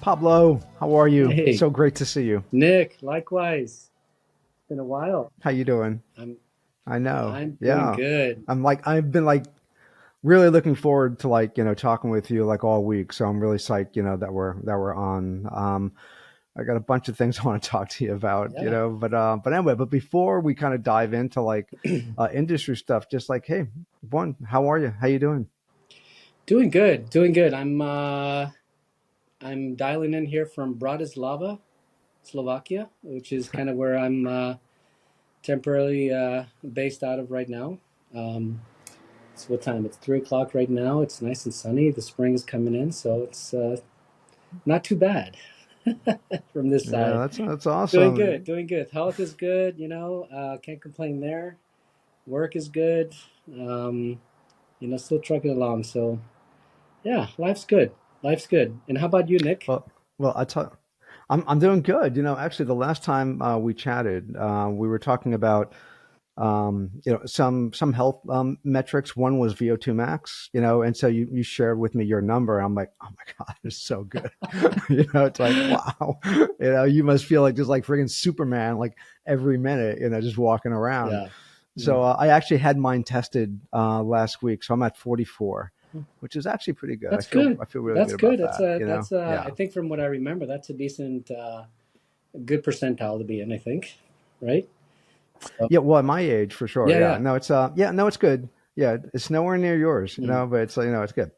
Pablo, how are you? Hey, So great to see you. Nick, likewise. Been a while. How you doing? I'm I know. I'm doing Yeah. good. I've been really looking forward to talking with you like all week. So I'm really psyched, that we're on. I got a bunch of things I want to talk to you about, Yeah. but anyway, but before we kind of dive into industry stuff, just like, hey, one, how are you? How you doing? Doing good. Doing good. I'm dialing in here from Bratislava, Slovakia, which is kind of where I'm temporarily based out of right now. Um, it's what time? It's 3 o'clock right now. It's nice and sunny. The spring is coming in, so it's not too bad from this Yeah, side. that's Doing good, awesome. doing good. Health is good, can't complain there. Work is good. Um, still trucking along. So yeah, life's good. Life's good. And how about you, Nick? Well, well, I'm doing good. Actually, the last time we chatted, we were talking about some health metrics. One was VO2 max, and so you shared with me your number. I'm like, oh my God, it's so good. It's like, wow, you must feel like just like freaking Superman, like every minute, just walking around. Yeah. So Mm. I actually had mine tested last week, so I'm at 44, which is actually pretty good. I That's feel good. I feel really That's good good. about That's that. a that's I Yeah. think from what I remember, that's a decent good percentile to be in, I think. Right? So Yeah, well, at my age, for sure. yeah, Yeah, yeah. no, it's good. Yeah, it's nowhere near yours, Mm. but it's it's good.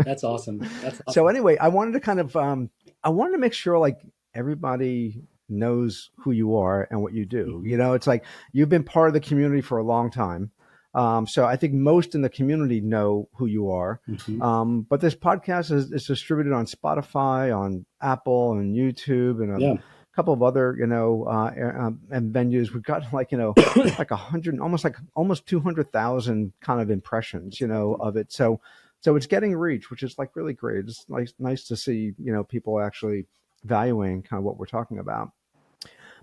That's awesome. That's So awesome. anyway, I wanted to make sure like everybody knows who you are and what you do. Hmm. It's like you've been part of the community for a long time. So I think most in the community know who you are. Hmm. But this podcast is distributed on Spotify, on Apple, and YouTube, and Yeah. a couple of other and venues. We've got like 100, almost 200,000 kind of impressions, That's awesome. of it. So it's getting reach, which is like really great. It's nice to see, people actually valuing kind of what we're talking about.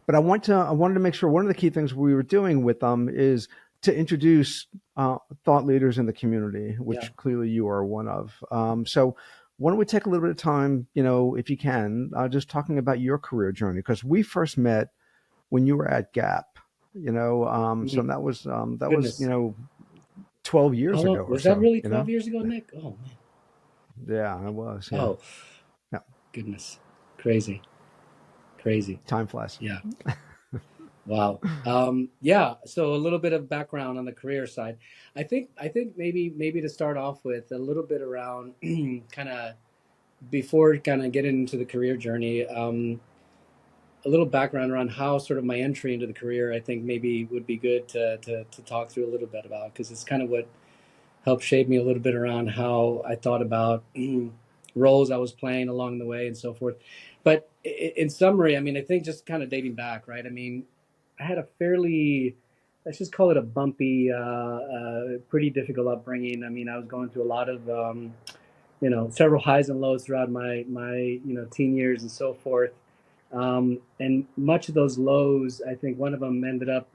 But I wanted to make sure one of the key things we were doing with them is to introduce thought leaders in the community, Yeah. which clearly you are one of. So why don't we take a little bit of time, if you can, just talking about your career journey, because we first met when you were at Gap. So Mhm. that was Goodness. 12 How years ago long or was that so. really 12 years ago, Nick? Oh man. Yeah, it was. Yeah. Oh Yeah. goodness. Crazy. Crazy. Time flies. Yeah. Wow. Yeah. So a little bit of background on the career side. I think maybe to start off with a little bit around kind of before kind of getting into the career journey. A little background around how sort of my entry into the career. I think maybe would be good to talk through a little bit about because it's kind of what helped shape me a little bit around how I thought about roles I was playing along the way and so forth. But in summary, I mean, I think just kind of dating back, right? I mean, I had a fairly, let's just call it a bumpy, pretty difficult upbringing. I mean, I was going through a lot of, several highs and lows throughout my teen years and so forth. And much of those lows, I think one of them ended up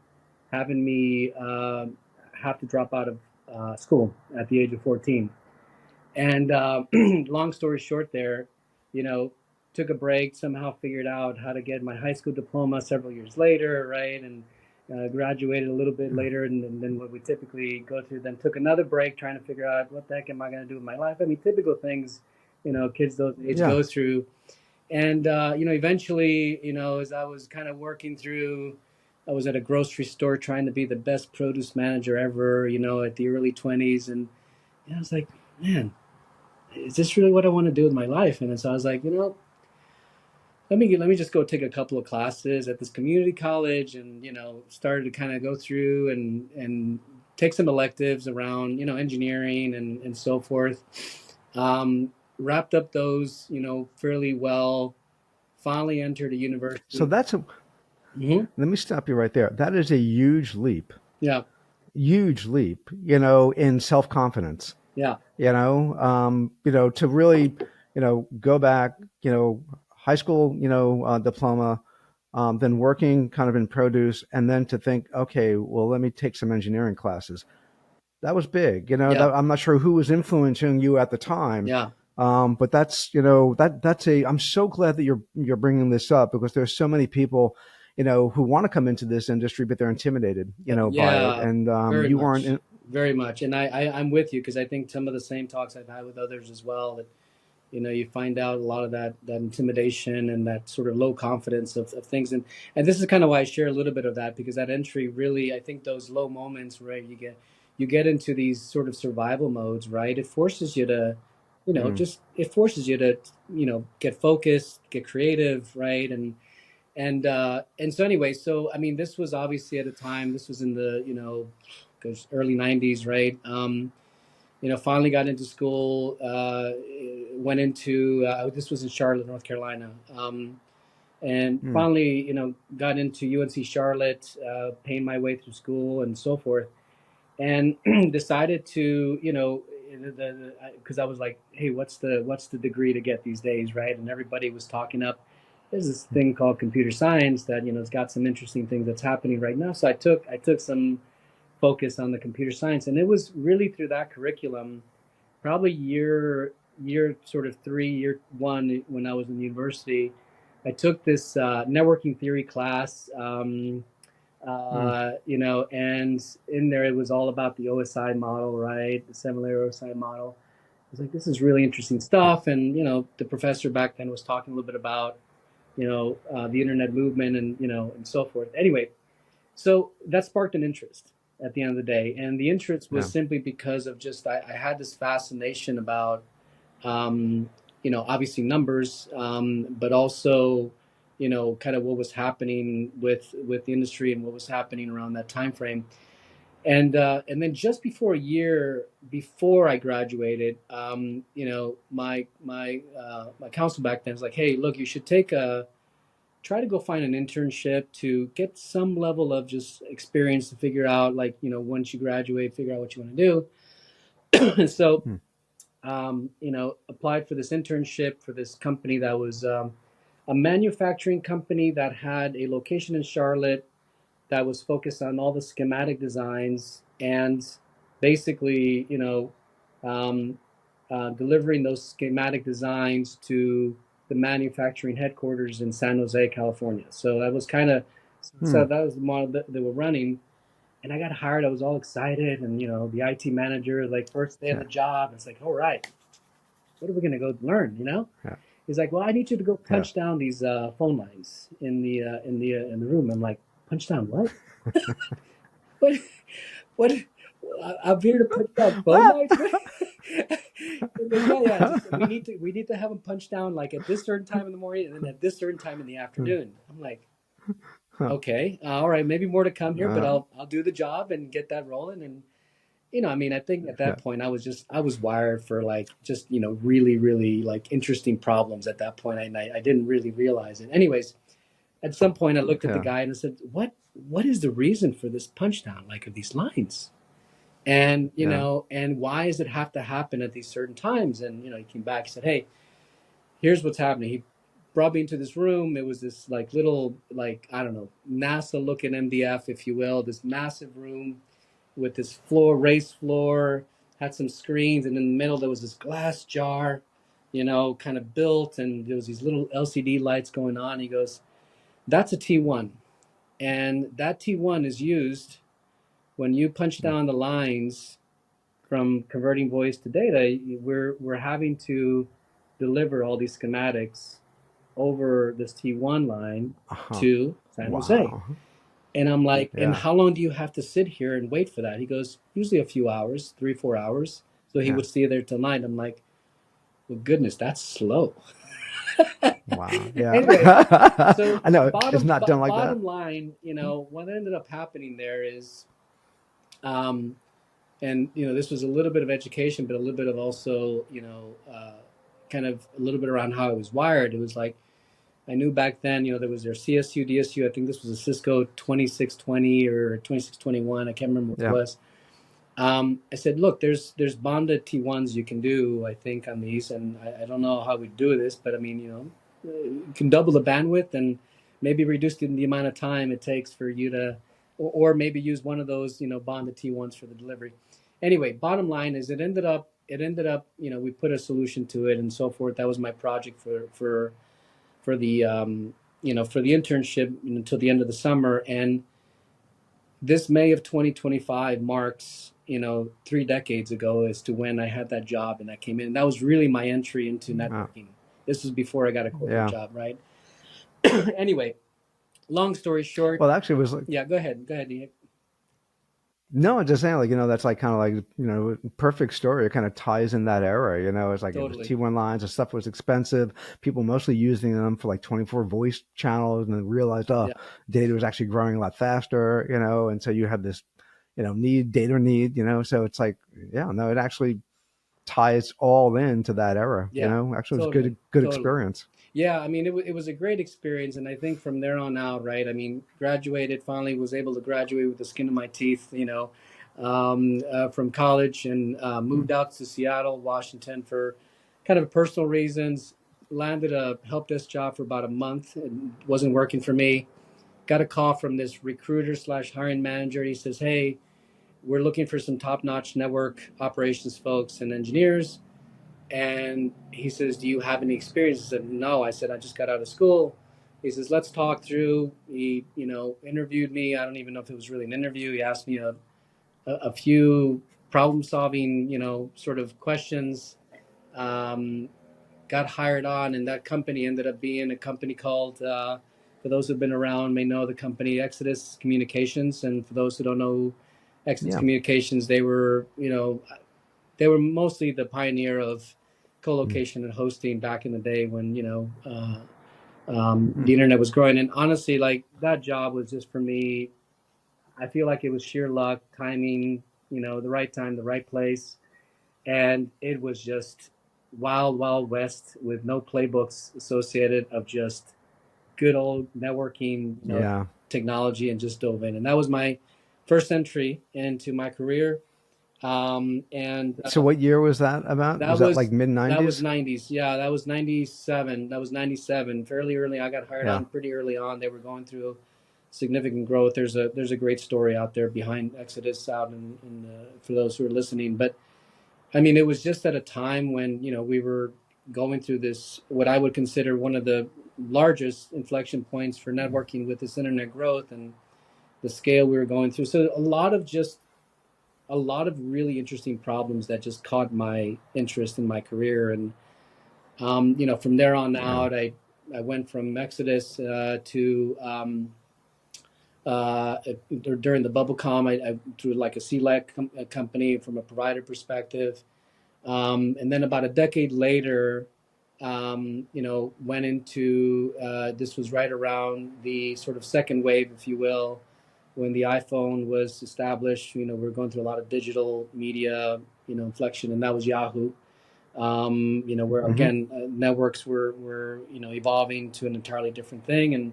having me have to drop out of school at the age of 14. And long story short, there, you know, took a break, somehow figured out how to get my high school diploma several years later, right? And graduated a little bit later than what we typically go through. Then took another break, trying to figure out what the heck am I going to do with my life. I mean, typical things, kids those age Yeah. goes through. And eventually, as I was kind of working through, I was at a grocery store trying to be the best produce manager ever, at the early 20s, and I was like, man, is this really what I want to do with my life? And so I was like, let me just go take a couple of classes at this community college, and started to kind of go through and take some electives around engineering and so forth. Wrapped up those fairly well. Finally entered a So university. that's a Hmm. let me stop you right there. That is a Yeah, huge leap, in self confidence. yeah, To really, go back, high school, diploma, then working kind of in produce, and then to think, okay, well, let me take some engineering classes. That was big. yeah, That I'm not sure who was influencing you at the time, yeah. But that's, that's a. I'm so glad that you're bringing this up, because there's so many people, who want to come into this industry, but they're intimidated, by it. Yeah, And very you weren't. much, very much. And I'm with you because I think some of the same talks I've had with others as well. That you find out a lot of that intimidation and that sort of low confidence of things. And this is kind of why I share a little bit of that, because that entry really, I think those low moments, right? You get into these sort of survival modes, right? It forces you to, Mm, just it forces you to, get focused, get creative, right? And so anyway, so I mean, this was obviously at a time. This was in the goes early '90s, right? Finally got into school. Went into this was in Charlotte, North Carolina, and mm, finally, got into UNC Charlotte, paying my way through school and so forth, and decided to, because I was like, hey, what's the degree to get these days, right? And everybody was talking up. There's this thing called computer science that it's got some interesting things that's happening right now. So I took some focus on the computer science, and it was really through that curriculum, probably year sort of 3 year 1 when I was in university. I took this networking theory class. mm, And in there it was all about the OSI model, right? The seven-layer OSI model. I was like, this is really interesting stuff. And the professor back then was talking a little bit about the internet movement and and so forth. Anyway, so that sparked an interest at the end of the day, and the interest was yeah. simply because of just I had this fascination about obviously numbers, but also, kind of what was happening with the industry and what was happening around that time frame. And then just before a year before I graduated, my counsel back then was like, "Hey, look, you should try to go find an internship to get some level of just experience to figure out, like, once you graduate, figure out what you want to do." And so Mm, applied for this internship for this company that was a manufacturing company that had a location in Charlotte that was focused on all the schematic designs and basically, um, delivering those schematic designs to the manufacturing headquarters in San Jose, California. So that was kind of, so mm, that was the model that they were running. And I got hired. I was all excited, and the IT manager, like, first day of yeah. the job, it's like, all right, what are we gonna go learn? Yeah. He's like, well, I need you to go Yeah. punch down these phone lines in the room. I'm like, punch down what? What? What? I'm here to punch down phone Ah! lines. What? And then, yeah, yeah. Just we need to have them punch down like at this certain time in the morning and then at this certain time in the afternoon. I'm like, Huh. okay, all right, maybe more to come here, but Uh, I'll do the job and get that rolling. And I mean, I think at yeah. that point I was wired for, like, just really really like interesting problems at that point. I didn't really realize it. Anyways, at some point I looked at the Yeah. guy and I said, what is the reason for this punch down, like, of these lines? And Yeah. and why does it have to happen at these certain times? And he came back, he said, hey, here's what's happening. He brought me into this room. It was this, like, little, like, I don't know, NASA looking MDF, if you will, this massive room with this floor, raised floor, had some screens, and in the middle there was this glass jar, kind of built, and there was these little LCD lights going on. He goes, that's a T1. And that T1 is used when you punch Mm, down the lines from converting voice to data. We're having to deliver all these schematics over this T1 line uh-huh. to San Jose. Wow. And I'm like, and Yeah. how long do you have to sit here and wait for that? He goes, usually a few hours, 3, 4 hours. So he Yeah. would stay there till night. I'm like, well, goodness, that's slow. Wow. Yeah. Anyway, so I know it's bottom not done like that. bottom line, what ended up happening there is, um, and this was a little bit of education, but a little bit of also, kind of a little bit around how I was wired. It was like, I knew back then, there was their CSU, DSU. I think this was a Cisco 2620 or 2621. I can't remember what it Yeah. was. I said, look, there's bonded T1s you can do, I think, on these, and I don't know how we do this, but I mean, you can double the bandwidth and maybe reduce the amount of time it takes for you to, or maybe use one of those, bonded T1s for the delivery. Anyway, bottom line is it ended up it ended up, we put a solution to it and so forth. That was my project for the for the internship until the end of the summer. And this May of 2025 marks, 3 decades ago as to when I had that job and I came in. And that was really my entry into Uh, networking. This was before I got a corporate yeah. job, right? Anyway, long story short, Well, actually, it was like, yeah, go ahead. Go ahead, Ian. no, I'm just saying, like, that's like kind of like, perfect story. It kind of ties in that era. It's like it was Totally. T1 lines, the stuff was expensive. People mostly using them for like 24 voice channels, and then realized, oh, Yeah. data was actually growing a lot faster, and so you had this, data need, so it's like, yeah, no, it actually ties all into that era, Yeah. actually it was Totally. good Totally. experience. Yeah, I mean, it was a great experience, and I think from there on out, right? I mean, graduated, finally was able to graduate with the skin of my teeth, from college, and moved out to Seattle, Washington for kind of personal reasons. Landed a help desk job for about a month. It wasn't working for me. Got a call from this recruiter slash hiring manager. He says, "Hey, we're looking for some top notch network operations folks and engineers." And he says, "Do you have any experience?" I said, "No." I said, "I just got out of school." He says, "Let's talk through." He, interviewed me. I don't even know if it was really an interview. He asked me a few problem solving, sort of questions. Um, Got hired on, and that company ended up being a company called, for those who've been around may know the company Exodus Communications. And for those who don't know Exodus Yeah. Communications, they were mostly the pioneer of Mm. co-location and hosting back in the day when the internet was growing. And honestly, like that job was just for me. I feel like it was sheer luck, timing, the right time, the right place, and it was just wild, wild west with no playbooks associated of just good old networking, Yeah. technology, and just dove in. And that was my first entry into my career. And So what year was that about? Was That that like was mid that was 90s? 90s. Yeah, that was 97. That was 97. Fairly early. I got hired Yeah. on pretty early on. They were going through significant growth. There's a great story out there behind Exodus out for those who are listening. But I mean, it was just at a time when, we were going through this what I would consider one of the largest inflection points for networking with this internet growth and the scale we were going through. So a lot of really interesting problems that just caught my interest in my career. And from there on Yeah. out, I went from Exodus to uh, during the bubble com. I through like a CLEC company from a provider perspective, and then about a decade later, went into this was right around the sort of second wave, if you will, when the iPhone was established. We were going through a lot of digital media, inflection, and that was Yahoo. Where Hmm. again, networks were evolving to an entirely different thing.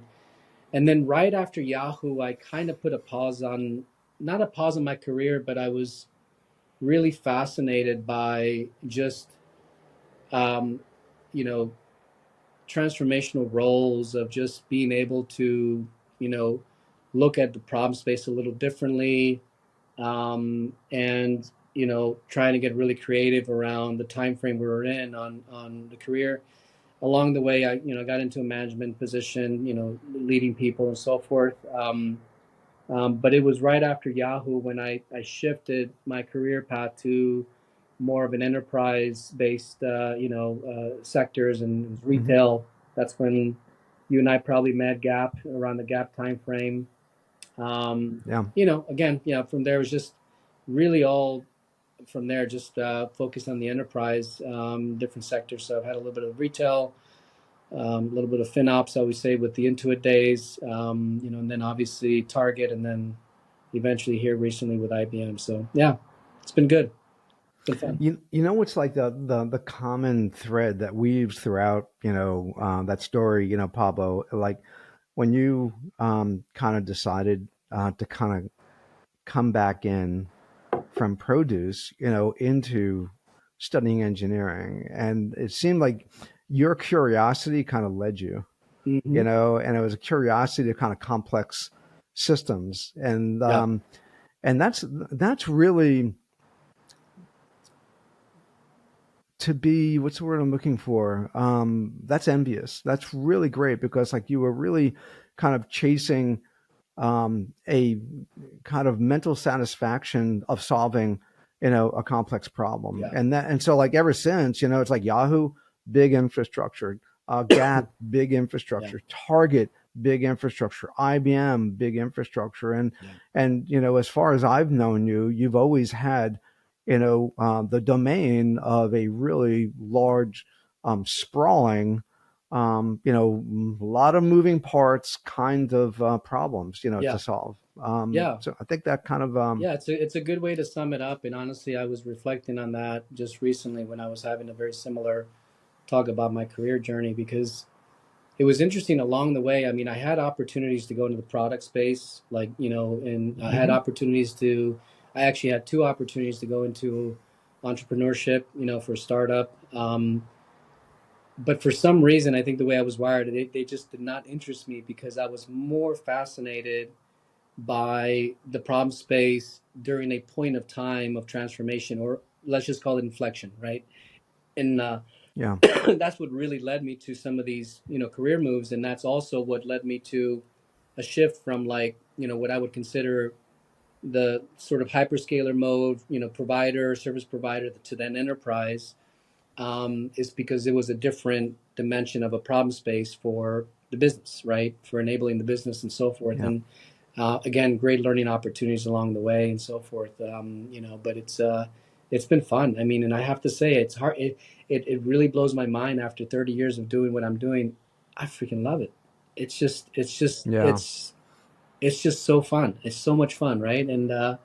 And then right after Yahoo, I kind of put a pause on, not a pause on my career, but I was really fascinated by just um, you know transformational roles of just being able to you know look at the problem space a little differently, and trying to get really creative around the time frame we were in on the career. Along the way, I got into a management position, leading people and so forth. But it was right after Yahoo when I shifted my career path to more of an enterprise based sectors, and it was Hmm. retail. That's when you and I probably met Gap around the Gap time frame. Yeah. Again, from there it was just really all from there, just focused on the enterprise, different sectors. So I've had a little bit of retail, a little bit of FinOps, I would say, with the Intuit days, and then obviously Target, and then eventually here recently with IBM. So yeah, it's been good. It's been fun. You know what's like the common thread that weaves throughout that story, Pablo, like when you kind of decided to kind of come back in from produce, into studying engineering, and it seemed like your curiosity kind of led you, Hmm. and it was a curiosity to kind of complex systems, Yeah. and that's really to be, what's the word I'm looking for? That's envious. That's really great because like you were really kind of chasing a kind of mental satisfaction of solving, a complex problem. Yeah. And so like ever since, it's like Yahoo, big infrastructure, Gap, big Yeah. infrastructure, Target, big infrastructure, IBM, big infrastructure. Yeah. And, as far as I've known you, you've always had, the domain of a really large, sprawling, a lot of moving parts kind of problems, to Yeah. solve. Yeah. So I think that kind of, Yeah, it's a good way to sum it up. And honestly, I was reflecting on that just recently when I was having a very similar talk about my career journey, because it was interesting along the way. I mean, I had opportunities to go into the product space, like, and I had mhm, opportunities to, I actually had two opportunities to go into entrepreneurship, for a startup. But for some reason, I think the way I was wired, they just did not interest me because I was more fascinated by the problem space during a point of time of transformation, or let's just call it inflection, right? And yeah, that's what really led me to some of these, career moves. And that's also what led me to a shift from, like, what I would consider the sort of hyperscaler mode, provider, service provider, to then enterprise, is because it was a different dimension of a problem space for the business, right? For enabling the business and so forth. yeah. And again, great learning opportunities along the way and so forth. But it's been fun. I mean, and I have to say, it's hard. It really blows my mind after 30 years of doing what I'm doing. I freaking love it. Yeah. It's just so fun. It's so much fun, right? And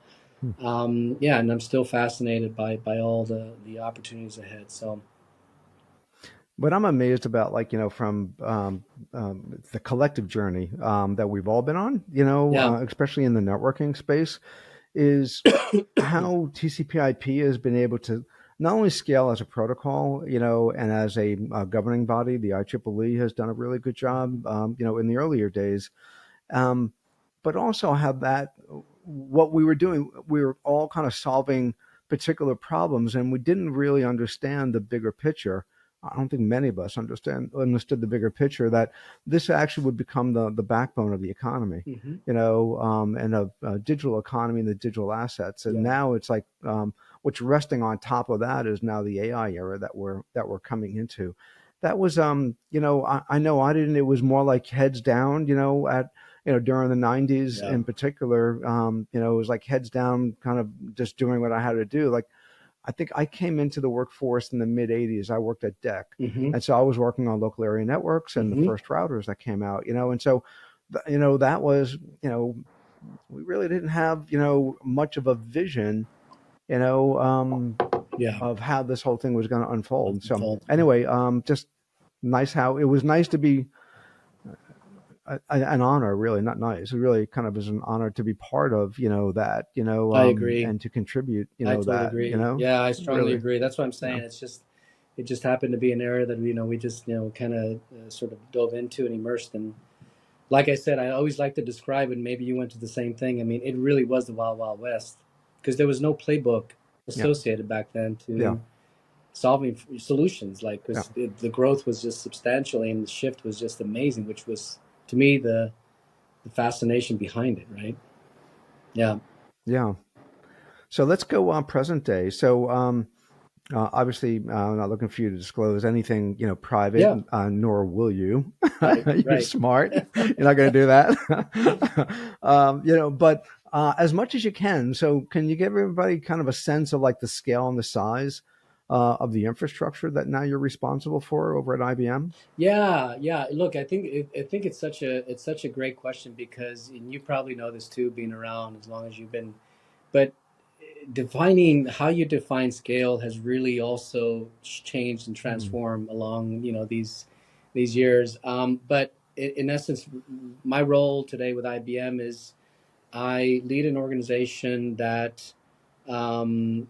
Hmm. yeah, and I'm still fascinated by all the opportunities ahead. So What I'm amazed about, like, from the collective journey that we've all been on, yeah. especially in the networking space, is how TCP/IP has been able to not only scale as a protocol, and as a governing body. The IEEE has done a really good job, in the earlier days, um, but also have that what we were doing, we were all kind of solving particular problems, and we didn't really understand the bigger picture. I don't think many of us understood the bigger picture, that this actually would become the backbone of the economy, Hmm. and of digital economy and the digital assets. And Yeah. now it's like, what's resting on top of that is now the AI era that we're coming into. That was, I know I didn't. It was more like heads down, at during the 90s Yeah. in particular. It was like heads down, kind of just doing what I had to do. Like, I think I came into the workforce in the mid 80s. I worked at DEC. Hmm. And so I was working on local area networks and the Hmm. first routers that came out, and so, that was, we really didn't have, much of a vision, you know, um, Yeah. of how this whole thing was going to unfold. So Unfold. Yeah. anyway, just nice how it was nice to be an honor, really, not nice. It really kind of is an honor to be part of, that, I agree. and to contribute, I totally that, agree. Yeah, I strongly really, agree. That's what I'm yeah, saying. It just happened to be an area that, we just, kind of sort of dove into and immersed in. Like I said, I always like to describe it. Maybe you went to the same thing. I mean, it really was the Wild Wild West, because there was no playbook yeah, associated back then yeah, to solving solutions. Like, yeah, because the growth was just substantial and the shift was just amazing, which was, to me, the fascination behind it. Right? Yeah. yeah. So let's go on present day. So, obviously, I'm not looking for you to disclose anything, private, Yeah. nor will you. Right. You're Right. smart. You're not going to do that. But as much as you can. So, can you give everybody kind of a sense of like the scale and the size of the infrastructure that now you're responsible for over at IBM? Yeah, yeah. Look, I think it's such a great question, because, and you probably know this too, being around as long as you've been. But defining how you define scale has really also changed and Mm, transformed along, these years. But in essence, my role today with IBM is I lead an organization that um,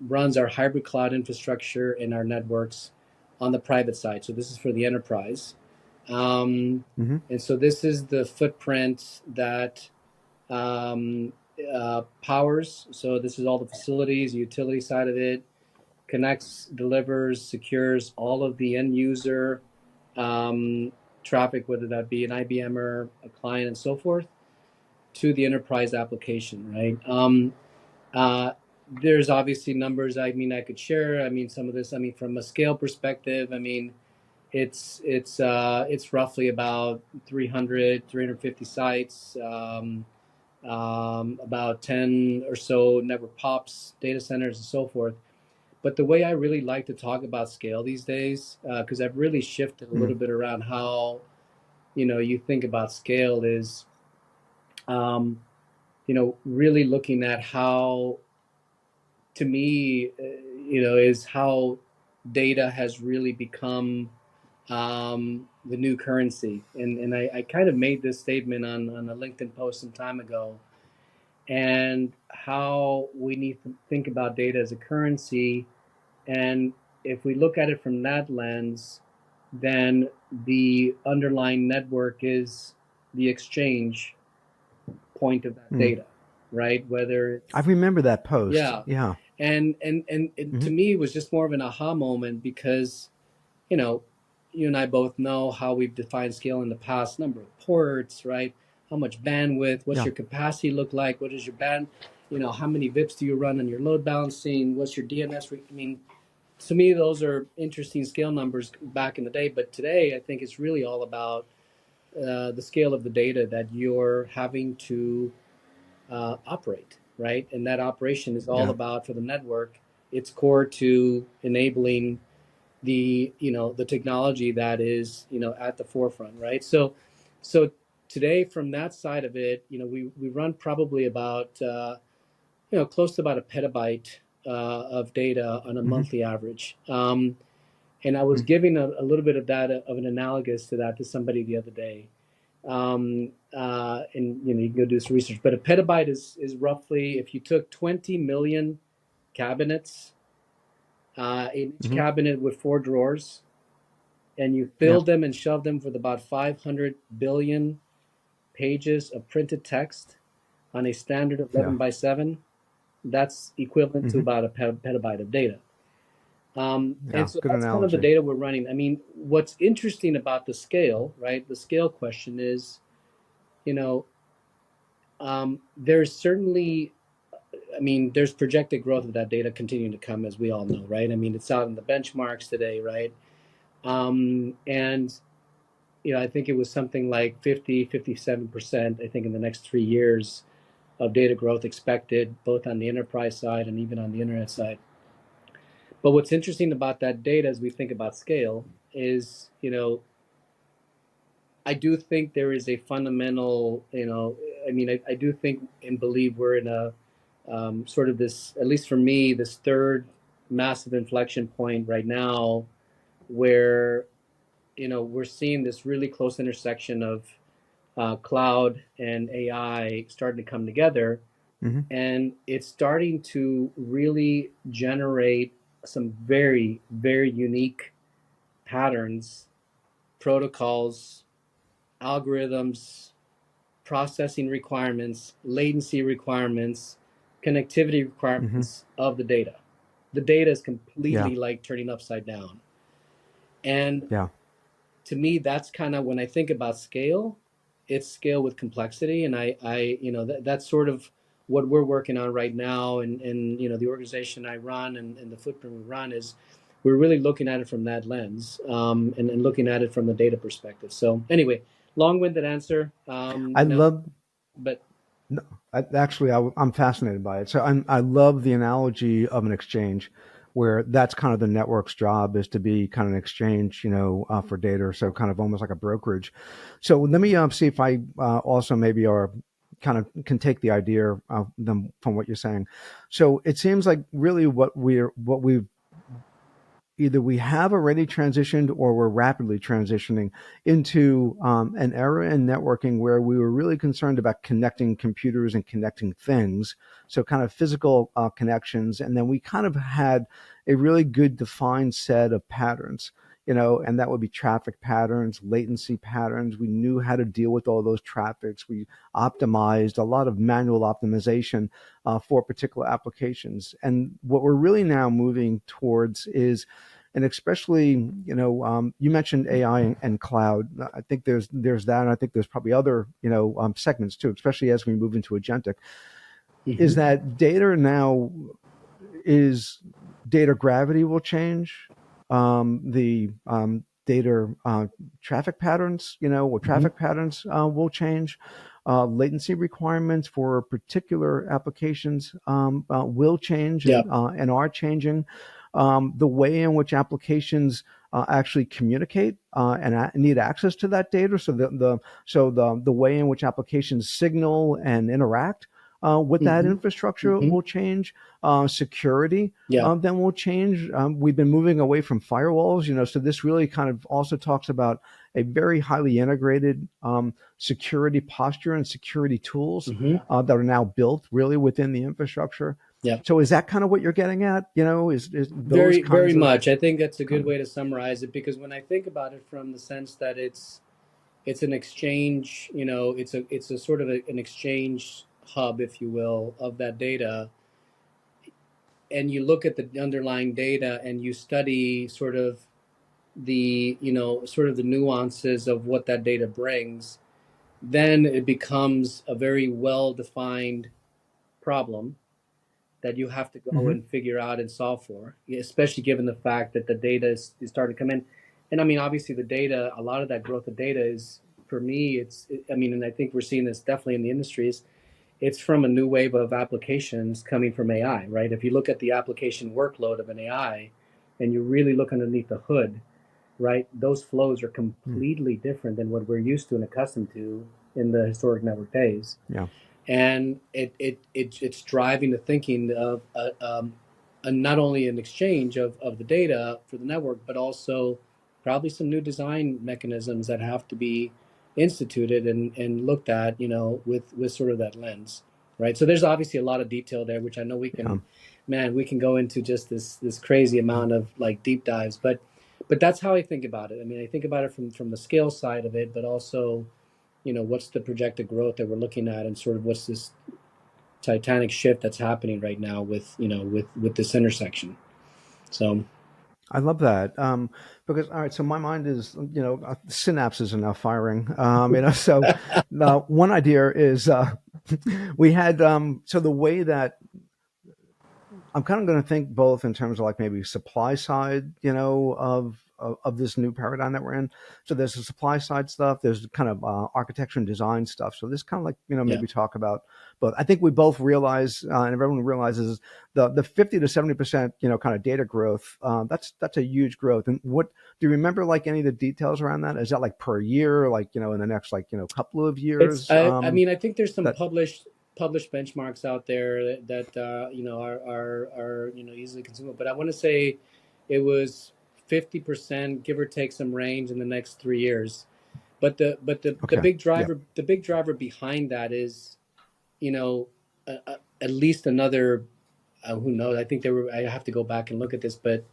runs our hybrid cloud infrastructure and our networks on the private side. So this is for the enterprise. Um, hmm and so this is the footprint that powers. So this is all the facilities, the utility side of it, connects, delivers, secures all of the end user um, traffic, whether that be an IBMer, a client, and so forth, to the enterprise application, right? Uh, there's obviously numbers. I mean, I could share. I mean, some of this. I mean, from a scale perspective, I mean, it's roughly about 300, 350 sites, about 10 or so network pops, data centers, and so forth. But the way I really like to talk about scale these days, because I've really shifted a little Mm, bit around how you think about scale is, um, really looking at how, to me, is how data has really become the new currency. And I kind of made this statement on a LinkedIn post some time ago, and how we need to think about data as a currency. And if we look at it from that lens, then the underlying network is the exchange point of that mm. data, right? Whether I it's, remember that post. yeah. Yeah. And to Hmm. me, it was just more of an aha moment because, you know, you and I both know how we've defined scale in the past: number of ports, right? How much bandwidth, what's Yeah. your capacity look like? What is your band, how many VIPs do you run on your load balancing? What's your DNS? I mean, to me, those are interesting scale numbers back in the day. But today, I think it's really all about the scale of the data that you're having to operate, right? And that operation is all Yeah. about, for the network, it's core to enabling the technology that is at the forefront, right? So today, from that side of it, we run probably about close to about a petabyte of data on a Hmm. monthly average. And I was Mm. giving a little bit of that, of an analogous to that, to somebody the other day. And you can go do some research, but a petabyte is roughly, if you took 20 million cabinets, in each Hmm. cabinet with four drawers, and you Yeah. filled them and shoved them with about 500 billion pages of printed text on a standard Yeah. 11 by 7, that's equivalent to Hmm. about a petabyte of data. And Yeah. so Good that's kind of the analogy. data we're running. I mean, what's interesting about the scale, right? The scale question is, you know, there's certainly, I mean, there's projected growth of that data continuing to come, as we all know, right? I mean, it's out in the benchmarks today, right? And I think it was something like 50, 57%, I think, in the next 3 years of data growth expected, both on the enterprise side and even on the internet side. But what's interesting about that data as we think about scale is, I do think there is a fundamental, I mean, I do think and believe we're in a sort of this, at least for me, this third massive inflection point right now, where, we're seeing this really close intersection of cloud and AI starting to come together. Hmm. And it's starting to really generate some very, very unique patterns, protocols, algorithms, processing requirements, latency requirements, connectivity Hmm. requirements of the data. The data is Yeah. completely like turning upside down. And Yeah. to me, that's kind of, when I think about scale, it's scale with complexity. And that's sort of what we're working on right now. And the organization I run, and the footprint we run, is we're really looking at it from that lens, and looking at it from the data perspective. So anyway, long-winded answer, I love. but No, actually, I'm fascinated by it. So I love the analogy of an exchange, where that's kind of the network's job, is to be kind of an exchange, for data. So kind of almost like a brokerage. So let me see if I also maybe are kind of can take the idea of them from what you're saying. So it seems like really what we've either we have already transitioned or we're rapidly transitioning into an era in networking where we were really concerned about connecting computers and connecting things. So, kind of physical connections. And then we kind of had a really good defined set of patterns. and that would be traffic patterns, latency patterns. We knew how to deal with all those traffics. We optimized a lot of manual optimization for particular applications. And what we're really now moving towards is, and especially, you mentioned AI and cloud. I think there's that, and I think there's probably other, segments too, especially as we move into agentic. Is Hmm. that data now is data gravity will change, the data traffic patterns, or Hmm. traffic patterns will change. Latency requirements for particular applications will change Yeah. and are changing. The way in which applications actually communicate and need access to that data, so the way in which applications signal and interact with that Hmm. infrastructure Hmm. will change. Security Yeah. then will change. We've been moving away from firewalls, so this really kind of also talks about a very highly integrated security posture and security tools Hmm. that are now built really within the infrastructure. Yeah. So is that kind of what you're getting at? Is those Very, very kinds of much. I think that's a good kind of way to summarize it, because when I think about it from the sense that it's an exchange, it's a sort of an exchange hub, if you will, of that data, and you look at the underlying data and you study sort of the nuances of what that data brings, then it becomes a very well defined problem that you have to go Mhm. and figure out and solve for, especially given the fact that the data is starting to come in. And I mean, obviously, the data, a lot of that growth of data is, for me, I mean, and I think we're seeing this definitely in the industries, it's from a new wave of applications coming from AI, right? If you look at the application workload of an AI and you really look underneath the hood, right, those flows are Mm. completely different than what we're used to and accustomed to in the historic network days. Yeah. And it's driving the thinking of not only an exchange of the data for the network, but also probably some new design mechanisms that have to be instituted and looked at, with sort of that lens, right? So there's obviously a lot of detail there, which I know we Yeah. can, man, we can go into just this crazy amount of like deep dives, but that's how I think about it. I mean, I think about it from the scale side of it, but also, what's the projected growth that we're looking at, and sort of what's this titanic shift that's happening right now with this intersection. So I love that, because all right. So my mind is, synapses are now firing. So one idea is we had so the way that I'm kind of going to think both in terms of like maybe supply side, of this new paradigm that we're in. So there's the supply side stuff. There's kind of architecture and design stuff. So this kind of like, yeah, maybe talk about both. I think we both realize, and everyone realizes, the 50 to 70%, kind of data growth. That's a huge growth. And what do you remember, like any of the details around that? Is that like per year, like, in the next, like, couple of it's years? I mean, I think there's some That published benchmarks out there that are easily consumable, but I want to say it was 50%, give or take some range, in the next 3 years. But the okay. big Yeah. driver behind that is, at least another, who knows, I think there were, I have to go back and look at this, but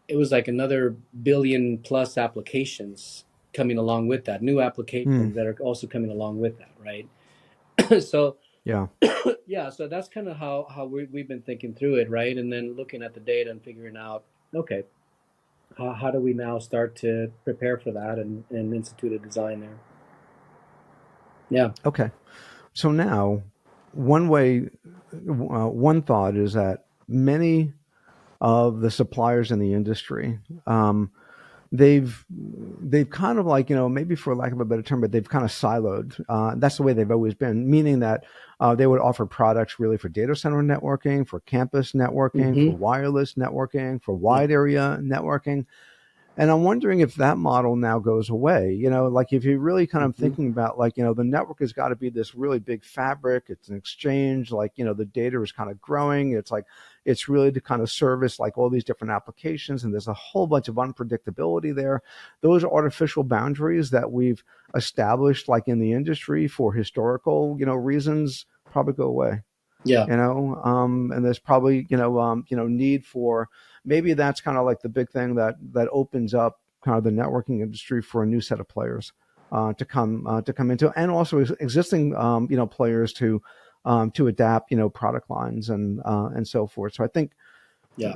it was like another billion plus applications coming along with that, new Hmm. applications that are also coming along with that, right? So Yeah. yeah, so that's kind of how we've been thinking through it, right? And then looking at the data and figuring out, okay, how do we now start to prepare for that and institute a design there? Yeah. Okay. So now, one way, one thought is that many of the suppliers in the industry, they've kind of like, maybe for lack of a better term, but they've kind of siloed. That's the way they've always been, meaning that they would offer products really for data center networking, for campus networking, for Mm-hmm. wireless networking, for Yeah. wide area networking. And I'm wondering if that model now goes away. Like if you're really kind of Mm-hmm. thinking about like, the network has got to be this really big fabric. It's an exchange. Like, the data is kind of growing. It's like, it's really to kind of service like all these different applications. And there's a whole bunch of unpredictability there. Those artificial boundaries that we've established like in the industry for historical, reasons probably go away. Yeah. And there's probably, need for, maybe that's kind of like the big thing that opens up, kind of the networking industry for a new set of players to come into, and also existing players to adapt product lines and so forth. So I think Yeah.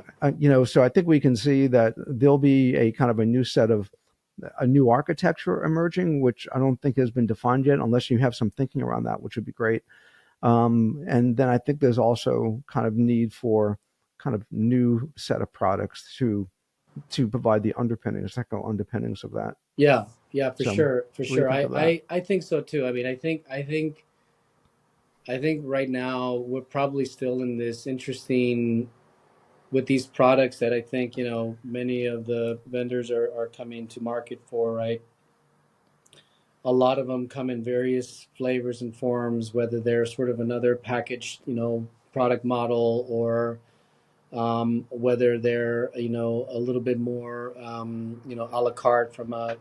so I think we can see that there'll be a kind of a new architecture emerging, which I don't think has been defined yet, unless you have some thinking around that, which would be great. And then I think there's also kind of need for kind of new set of products to provide the underpinnings, technical underpinnings of that. Yeah. Yeah, for So, sure. For what do you sure. think of that? I think so too. I mean, I think right now we're probably still in this interesting with these products that I think, many of the vendors are coming to market for, right? A lot of them come in various flavors and forms, whether they're sort of another packaged, product model, or whether they're, a little bit more, a la carte from a,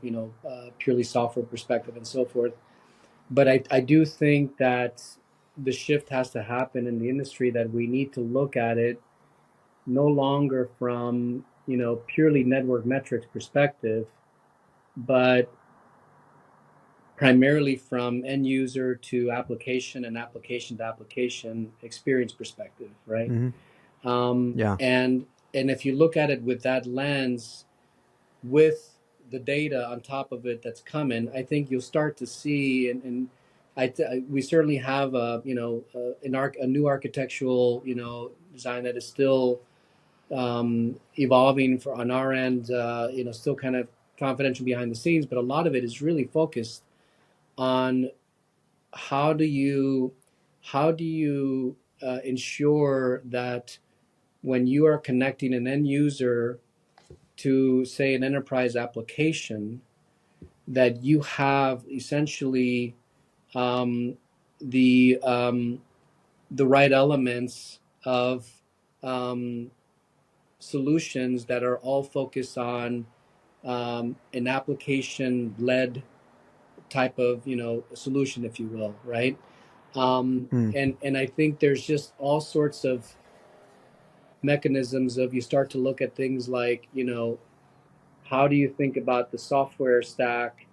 purely software perspective and so forth. But I do think that the shift has to happen in the industry, that we need to look at it no longer from, purely network metrics perspective, but primarily from end user to application and application to application experience perspective, right? Hmm. Yeah. And if you look at it with that lens, with the data on top of it that's coming, I think you'll start to see, and we certainly have a new architectural design that is still evolving for on our end, still kind of confidential behind the scenes, but a lot of it is really focused on how do you ensure that when you are connecting an end user to, say, an enterprise application, that you have essentially um, the um, the right elements of um, solutions that are all focused on an application led type of solution, if you will, right? Mm. And I think there's just all sorts of mechanisms of, you start to look at things like, how do you think about the software stack,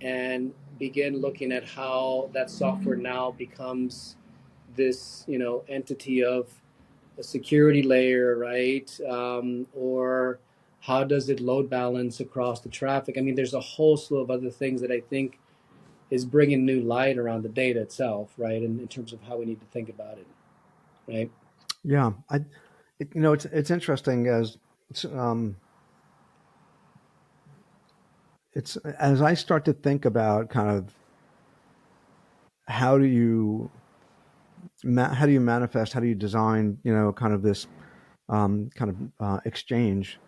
and begin looking at how that software now becomes this entity of a security layer, right? Or how does it load balance across the traffic? I mean, there's a whole slew of other things that I think is bringing new light around the data itself, right? And in terms of how we need to think about it, right? Yeah. It's interesting as it's, um, it's as I start to think about kind of how do you how do you manifest, how do you design, kind of this kind of exchange.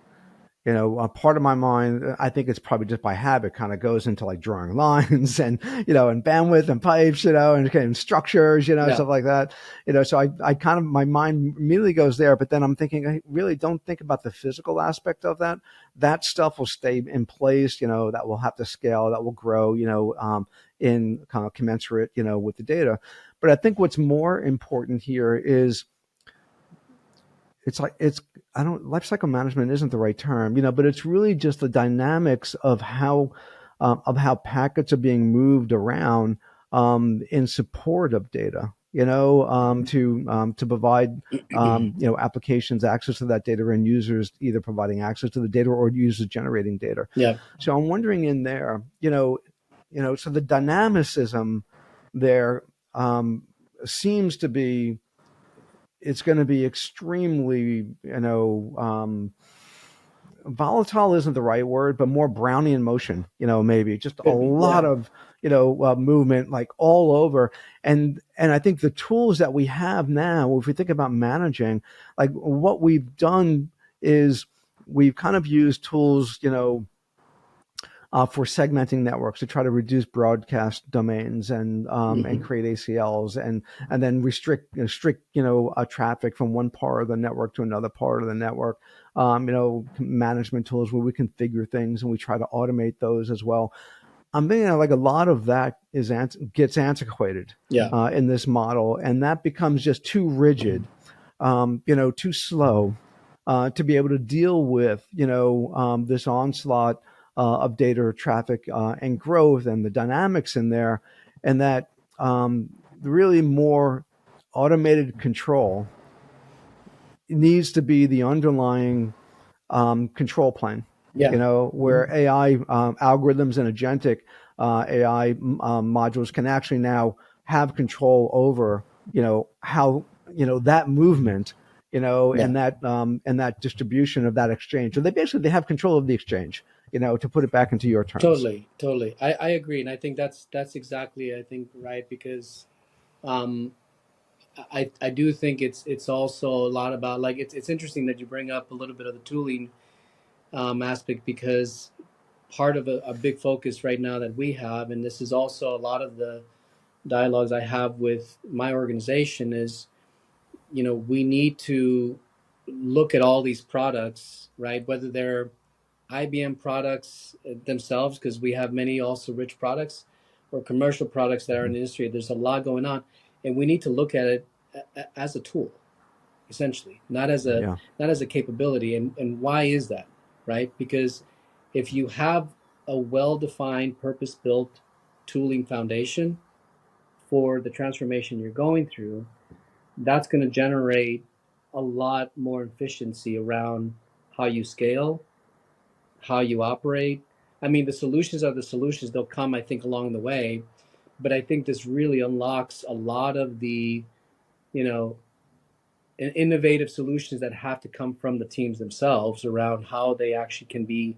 A part of my mind, I think it's probably just by habit, kind of goes into like drawing lines and and bandwidth and pipes, and kind of structures, Yeah, stuff like that. So I kind of, my mind immediately goes there, but then I'm thinking, I really don't think about the physical aspect of that. That stuff will stay in place, that will have to scale, that will grow, in kind of commensurate, with the data. But I think what's more important here is it's like it's I don't life cycle management isn't the right term, but it's really just the dynamics of how packets are being moved around in support of data. To provide applications access to that data, and users either providing access to the data or users generating data. yeah, So I'm wondering in there, so the dynamicism there seems to be it's going to be extremely, volatile isn't the right word, but more Brownian motion, maybe just a could be, lot yeah, of, movement like all over. And I think the tools that we have now, if we think about managing, like what we've done is we've kind of used tools, for segmenting networks to try to reduce broadcast domains and hmm, create ACLs and then restrict traffic from one part of the network to another part of the network. Management tools where we configure things and we try to automate those as well. I'm thinking like a lot of that gets antiquated yeah, in this model, and that becomes just too rigid, too slow to be able to deal with this onslaught of data traffic and growth and the dynamics in there, and that really more automated control needs to be the underlying control plane. Yeah. Where AI algorithms and agentic AI modules can actually now have control over, how that movement, Yeah. and that distribution of that exchange. So they have control of the exchange. To put it back into your terms. Totally, totally. I agree, and I think that's exactly, I think, right, because um, I do think it's also a lot about, like, it's interesting that you bring up a little bit of the tooling aspect, because part of a big focus right now that we have, and this is also a lot of the dialogues I have with my organization, is, we need to look at all these products, right? Whether they're IBM products themselves, because we have many also rich products, or commercial products that are in the industry. There's a lot going on, and we need to look at it as a tool, essentially, Yeah. not as a capability. And why is that, right? Because if you have a well-defined, purpose-built tooling foundation for the transformation you're going through, that's going to generate a lot more efficiency around how you scale, how you operate. I mean, the solutions are the solutions. They'll come, I think, along the way. But I think this really unlocks a lot of the, you know, innovative solutions that have to come from the teams themselves around how they actually can be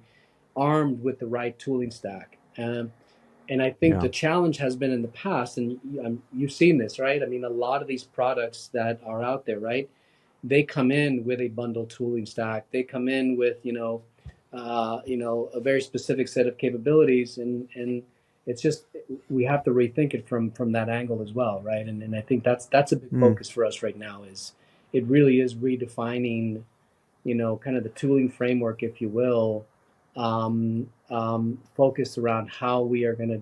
armed with the right tooling stack. And I think Yeah. the challenge has been in the past, and you've seen this, right? I mean, a lot of these products that are out there, right? They come in with a bundled tooling stack. They come in with, a very specific set of capabilities, and it's just, we have to rethink it from that angle as well, right? And I think that's a big Mm. focus for us right now. Is it really is redefining, kind of the tooling framework, if you will, focused around how we are going to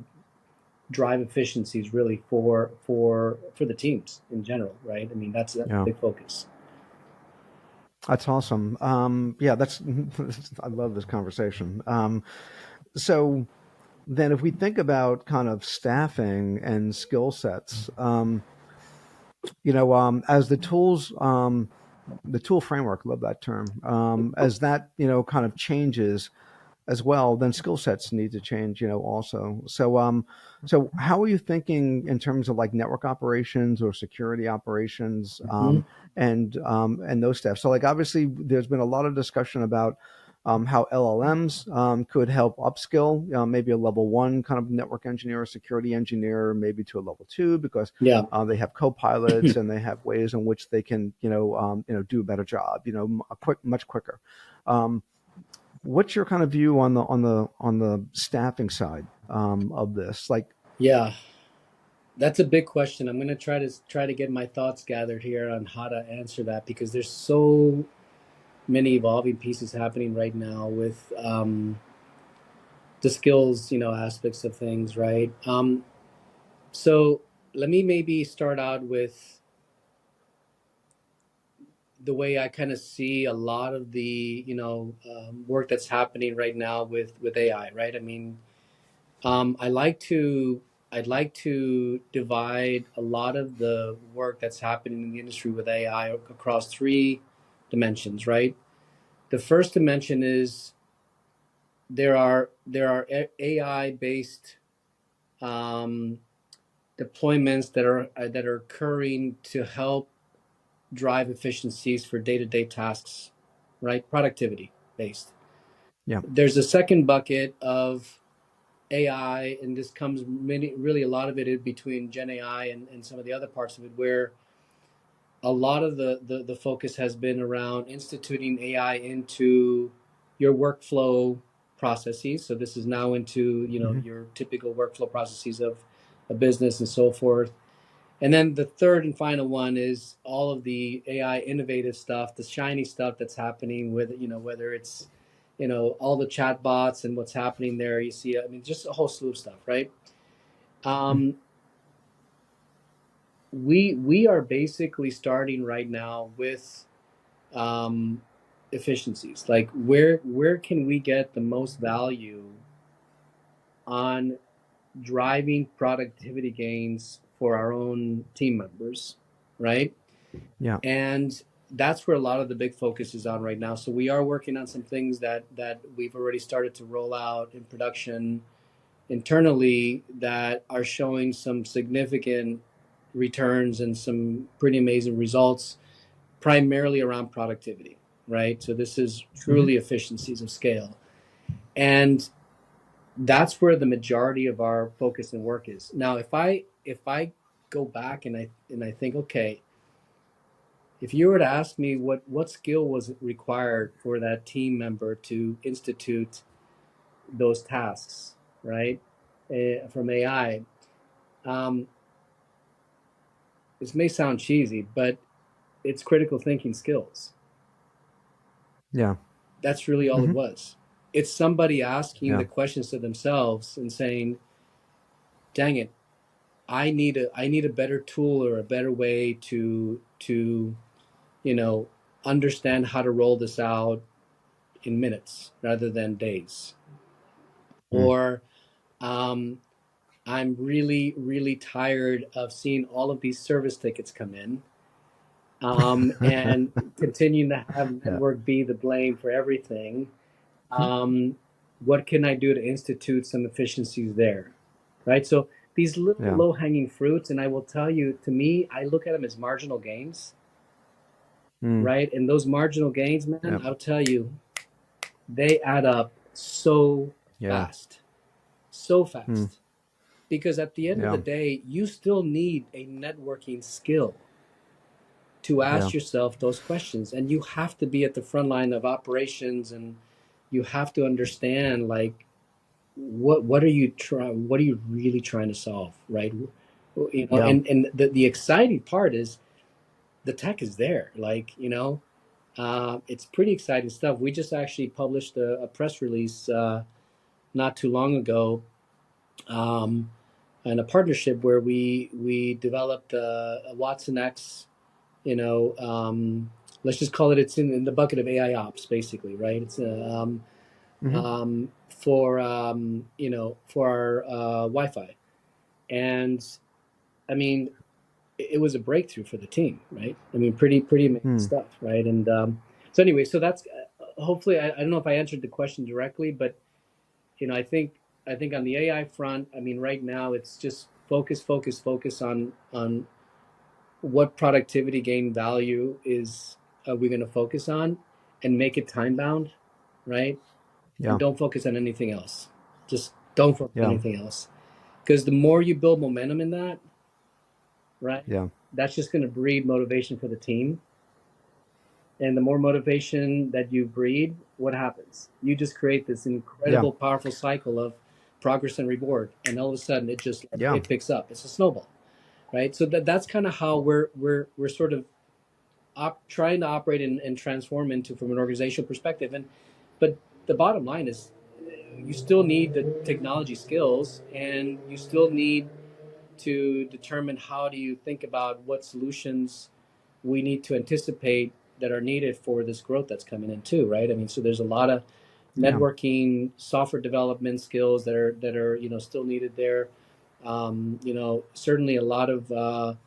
drive efficiencies really for the teams in general, right? I mean, that's a Yeah. big focus. That's awesome. Yeah, that's I love this conversation. So then, if we think about kind of staffing and skill sets, as the tool framework, love that term, as that kind of changes as well, then skill sets need to change, also. So how are you thinking in terms of like network operations or security operations, Hmm. and those stuff? So like obviously, there's been a lot of discussion about how LLMs could help upskill, maybe a level one kind of network engineer or security engineer, maybe to a level two, because Yeah. they have co-pilots and they have ways in which they can, do a better job, much quicker. Um, What's your kind of view on the staffing side of this? Like, Yeah, that's a big question. I'm going to try to get my thoughts gathered here on how to answer that, because there's so many evolving pieces happening right now with the skills, aspects of things, right? So let me maybe start out with the way I kind of see a lot of the, work that's happening right now with AI, right? I mean, I like to I'd like to divide a lot of the work that's happening in the industry with AI across three dimensions, right? The first dimension is there are AI based um, deployments that are occurring to help drive efficiencies for day to day tasks, right? Productivity based. yeah. There's a second bucket of AI, and this comes really a lot of it in between Gen AI and some of the other parts of it, where a lot of the focus has been around instituting AI into your workflow processes. So this is now into, Hmm. your typical workflow processes of a business and so forth. And then the third and final one is all of the AI innovative stuff, the shiny stuff that's happening with, whether it's, all the chat bots and what's happening there. You see, I mean, just a whole slew of stuff, right? Um, we are basically starting right now with um, efficiencies. Like, where can we get the most value on driving productivity gains for our own team members, right? Yeah. And that's where a lot of the big focus is on right now. So we are working on some things that we've already started to roll out in production internally that are showing some significant returns and some pretty amazing results, primarily around productivity, right? So this is Hmm. truly efficiencies of scale. And that's where the majority of our focus and work is. Now, if I go back and I think, okay, if you were to ask me what skill was required for that team member to institute those tasks, right, from AI, um, this may sound cheesy, but it's critical thinking skills. Yeah. That's really all it Hmm. was. It's somebody asking Yeah. the questions to themselves and saying, "Dang it, I need a better tool or a better way to you know understand how to roll this out in minutes rather than days." Mm. Or um, I'm really tired of seeing all of these service tickets come in, and continuing to have Yeah. network be the blame for everything. Mhm. um, what can I do to institute some efficiencies there, right? So these little Yeah. low hanging fruits, and I will tell you, to me, I look at them as marginal gains, Mm. right? And those marginal gains, man, Yeah. I'll tell you, they add up so Yeah. fast, so Mm. fast. Because at the end of the Yeah. day, you still need a networking skill to Yeah. ask yourself those questions, and you have to be at the front line of operations, and you have to understand, like, what are you really trying to solve, right? Yeah. And the exciting part is the tech is there, like, it's pretty exciting stuff. We just actually published a press release not too long ago, um, and a partnership where we developed a Watson X, you know let's just call it, it's in the bucket of AI ops, basically, right? It's Hmm. for our Wi-Fi. And I mean, it was a breakthrough for the team, right? I mean, pretty amazing Mm. stuff, right? And so anyway, so that's hopefully, I don't know if I answered the question directly, but I think on the AI front, I mean, right now it's just focus on what productivity gain value is we going to focus on, and make it time bound, right? And Yeah. don't focus on anything else. Just don't focus on Yeah. anything else. Because the more you build momentum in that, right, Yeah. that's just going to breed motivation for the team. And the more motivation that you breed, what happens? You just create this Yeah. incredible, powerful cycle of progress and reward. And all of a sudden, Yeah. it picks up. It's a snowball, right? So that's kind of how we're sort of trying to operate and transform into, from an organizational perspective. But the bottom line is, you still need the technology skills, and you still need to determine how do you think about what solutions we need to anticipate that are needed for this growth that's coming in too, right? I mean, so there's a lot of Yeah. networking, software development skills that are still needed there. Certainly a lot of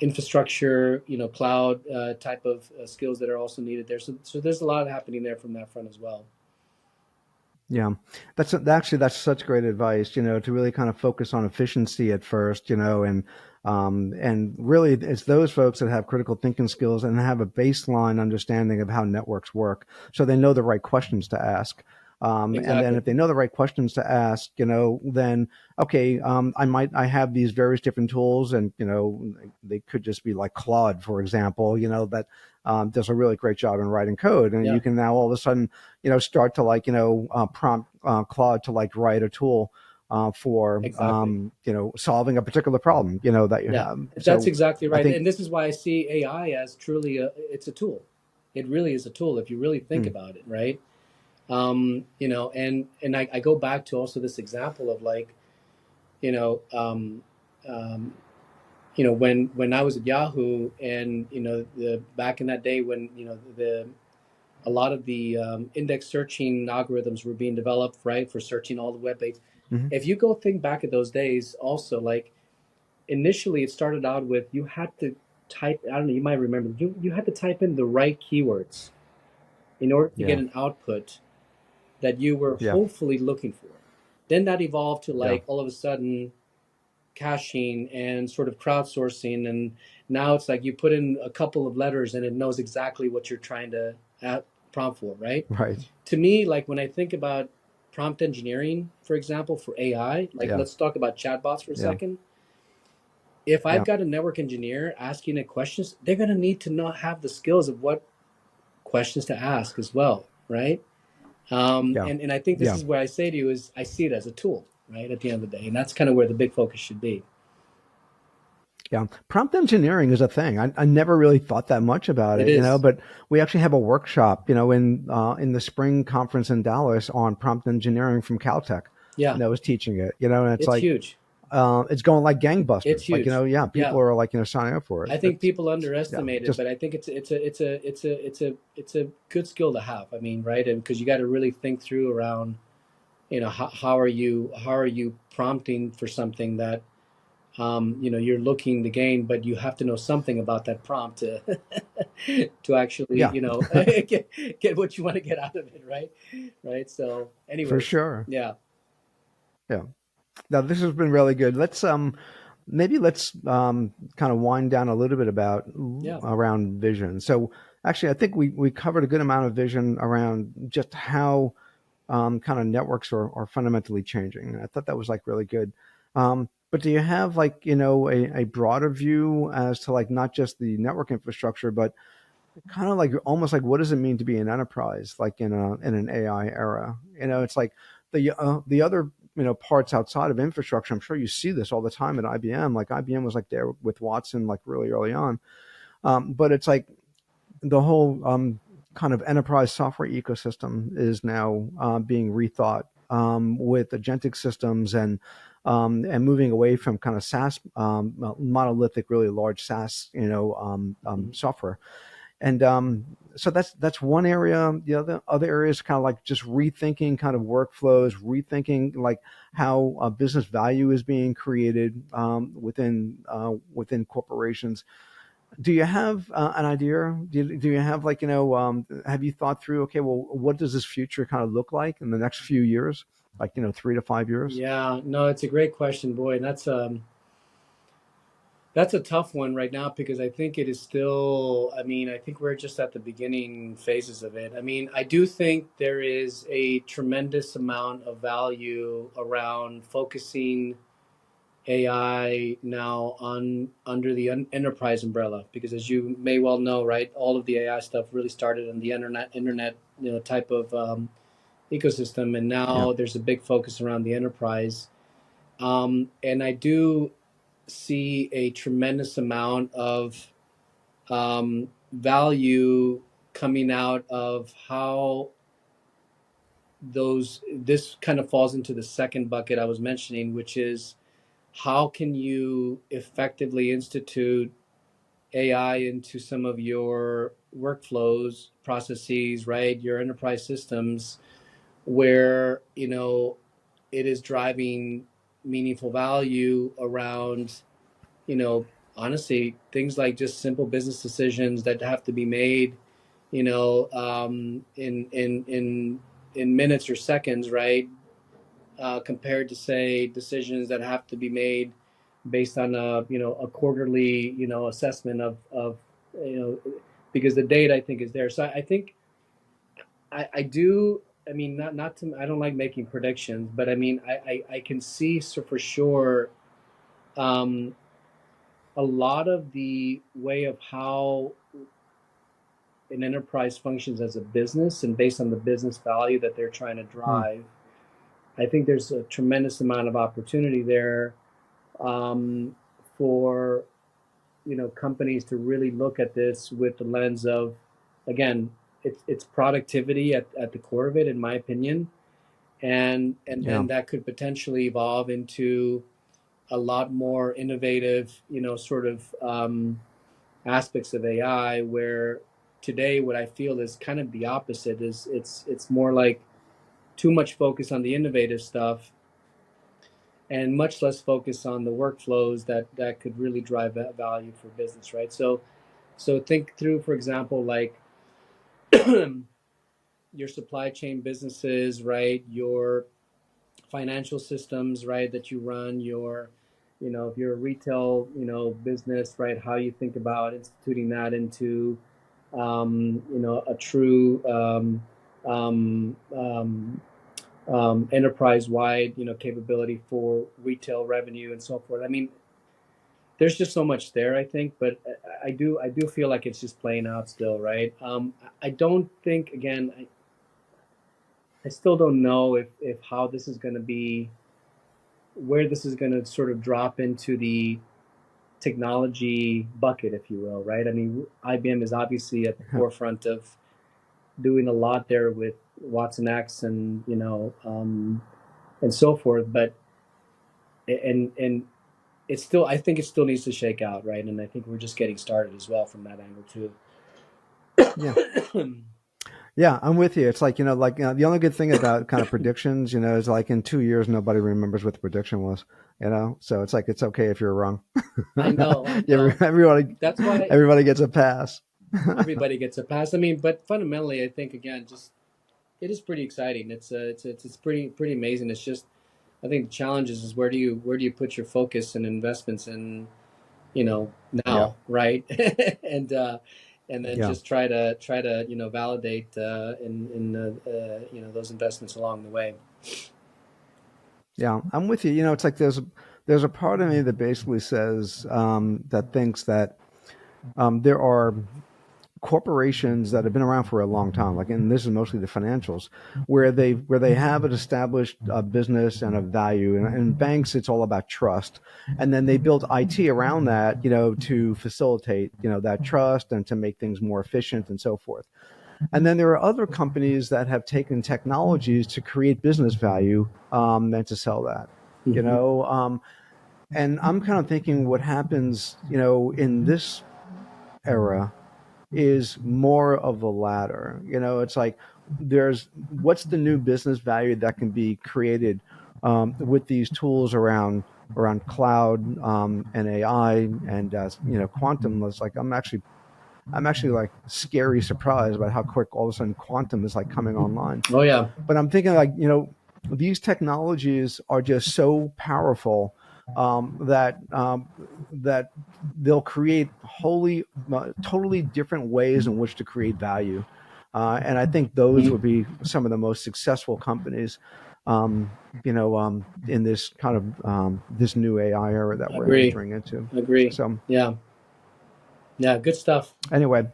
infrastructure, cloud type of skills that are also needed there. So there's a lot happening there from that front as well. Yeah, that's such great advice, to really kind of focus on efficiency at first, and really it's those folks that have critical thinking skills and have a baseline understanding of how networks work, so they know the right questions to ask. And then Exactly. if they know the right questions to ask, then okay, I have these various different tools, and they could just be like Claude, for example, that does a really great job in writing code, and you Yeah, can now all of a sudden start to like prompt Claude to like write a tool for exactly. solving a particular problem that you Yeah, have. that's So exactly I right. think, And this is why I see AI as truly it's a tool. It really is a tool if you really think hmm, about it, right? And I go back to also this example of, like, you know, um, um, when I was at Yahoo, and the back in that day when a lot of the index searching algorithms were being developed, right, for searching all the web pages. Hmm. If you go think back at those days, also, like, initially it started out with you had to type, I don't know, you might remember, you had to type in the right keywords in order to get Yeah. an output that you were Yeah. hopefully looking for. Then that evolved to, Yeah. like, all of a sudden caching and sort of crowdsourcing, and now it's like you put in a couple of letters and it knows exactly what you're trying to prompt for, right? Right. To me, like, when I think about prompt engineering, for example, for AI, like, Yeah. let's talk about chatbots for a Yeah. second. If I've Yeah. got a network engineer asking it questions, they're going to need to not have the skills of what questions to ask as well, right? Yeah. And I think this Yeah. is where I say to you is I see it as a tool, right, at the end of the day. And that's kind of where the big focus should be. Yeah, prompt engineering is a thing. I never really thought that much about It it, is. but we actually have a workshop, in the spring conference in Dallas on prompt engineering from Caltech, Yeah, was teaching it, and it's it's like huge. it's going like It's gangbusters. Like, huge. yeah, Yeah. people are like, signing up for it. I think It's people yeah, underestimate it, just but I think it's a good skill to have. I mean, right? And because you got to really think through around, how are you prompting for something that you're looking to gain, but you have to know something about that prompt to to actually, yeah, get what you want to get out of it, right? Right. So, for anyways, sure. yeah, Yeah. Now this has been really good. Let's kind of wind down a little bit about yeah, around vision. So actually, I think we covered a good amount of vision around just how kind of networks are fundamentally changing. I thought that was like really good. But do you have like a broader view as to like not just the network infrastructure, but kind of like almost like what does it mean to be an enterprise like in an AI era? It's like the other parts outside of infrastructure. I'm sure you see this all the time at IBM. Like IBM was like there with Watson like really early on, but it's like the whole kind of enterprise software ecosystem is now being rethought with agentic systems and moving away from kind of SaaS monolithic, really large SaaS mhm. software. And so that's one area. The other area is kind of like just rethinking kind of workflows, rethinking like how business value is being created within corporations. Do you have an idea? Do you have like have you thought through? Okay, well, what does this future kind of look like in the next few years? Like 3 to 5 years. Yeah. No, it's a great question, boy, and that's a tough one right now because I think it is still, I mean, I think we're just at the beginning phases of it. I mean, I do think there is a tremendous amount of value around focusing AI now on under the enterprise umbrella because, as you may well know, right, all of the AI stuff really started in the internet type of ecosystem, and Yeah, now there's a big focus around the enterprise. And I do see a tremendous amount of value coming out of how this kind of falls into the second bucket I was mentioning, which is how can you effectively institute AI into some of your workflows, processes, right? Your enterprise systems where, it is driving meaningful value around, you know, honestly, things like just simple business decisions that have to be made, in minutes or seconds, right? Compared to, say, decisions that have to be made based on a quarterly assessment of you know because the data, I think, is there. So I think I do. I mean, not to. I don't like making predictions, but I mean, I can see, so for sure, um, a lot of the way of how an enterprise functions as a business and based on the business value that they're trying to hmm, drive. I think there's a tremendous amount of opportunity there, um, for companies to really look at this with the lens of, again, it's productivity at the core of it, in my opinion, and yeah, then that could potentially evolve into a lot more innovative, sort of aspects of AI where today what I feel is kind of the opposite. Is it's more like too much focus on the innovative stuff and much less focus on the workflows that could really drive value for business, right? So think through, for example, like your supply chain businesses, right? Your financial systems, right, that you run, your, if you're a retail, business, right, how you think about instituting that into, a true um, um, enterprise-wide, capability for retail revenue and so forth. I mean, there's just so much there, I think, but I do feel like it's just playing out still, right? I don't think, again, I still don't know if how this is going to be, where this is going to sort of drop into the technology bucket, if you will, right? I mean, IBM is obviously at the forefront of doing a lot there with Watson X and and so forth, but and it's still, I think it still needs to shake out, right? And I think we're just getting started as well from that angle too. Yeah. Yeah, I'm with you. It's like, the only good thing about kind of predictions, is like in 2 years, nobody remembers what the prediction was, So it's like, it's okay if you're wrong. I know, I Yeah, know. everybody, That's why everybody gets a pass. everybody gets a pass. I mean, but fundamentally, I think again, just it is pretty exciting. It's pretty amazing. It's just, I think the challenge is where do you put your focus and investments in, Yeah. now, right? and and then Yeah. just try to validate in those investments along the way. Yeah. I'm with you. It's like there's a part of me that basically says, that thinks that, there are corporations that have been around for a long time, like, and this is mostly the financials, where they have an established business and a value, and banks, it's all about trust, and then they build IT around that, to facilitate, that trust and to make things more efficient and so forth. And then there are other companies that have taken technologies to create business value, and to sell that, you Hmm. know. And I'm kind of thinking what happens, in this era is more of the latter. It's like there's what's the new business value that can be created, with these tools around cloud, and AI and, quantum. It's like I'm actually like scary surprised about how quick all of a sudden quantum is like coming online. Oh yeah. But I'm thinking, like, these technologies are just so powerful, that they'll create totally different ways in which to create value, and I think those would Mhm. be some of the most successful companies, in this kind of, this new AI era that we're Agree. entering into. Agree. So Yeah. Yeah. Good stuff. anyway,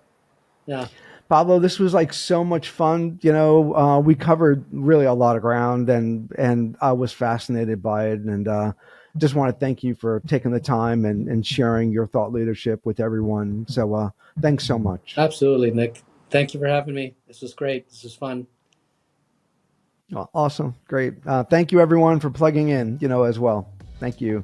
Yeah. Pablo, this was like so much fun. We covered really a lot of ground, and I was fascinated by it, and, just want to thank you for taking the time and sharing your thought leadership with everyone. So, thanks so much. Absolutely, Nick. Thank you for having me. This was great. This was fun. Awesome, great. Thank you everyone for plugging in, as well. Thank you.